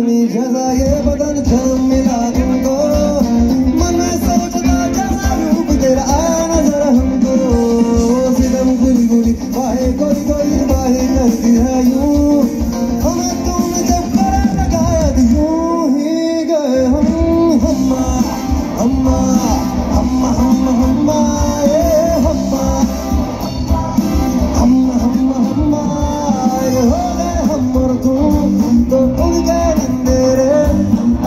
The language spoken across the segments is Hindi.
चांदनी जैसा ये बदन जन्म मिला तुमको, मन में सोचता जैसा रूप तेरा आया नजर हमको। सितम गुली गुली बाहें कोई कोई बाहें करती है यूं, हमें तुमने जब परा लगाया तो यूं ही गए हम। हम्मा हम्मा हम्मा हम्मा हम्मा ये हम्मा हम्मा हम्मा हम्मा ये हो गए हम और तुम तो उड़ गए अंधेरे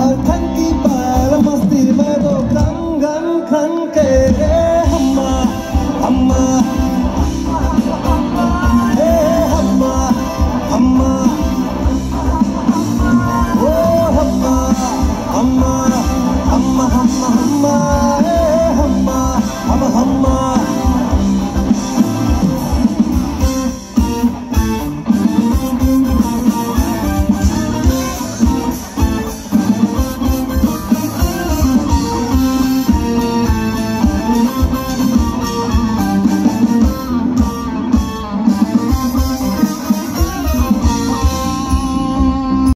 और ठंडी पायल मस्ती में तो खन खन खन के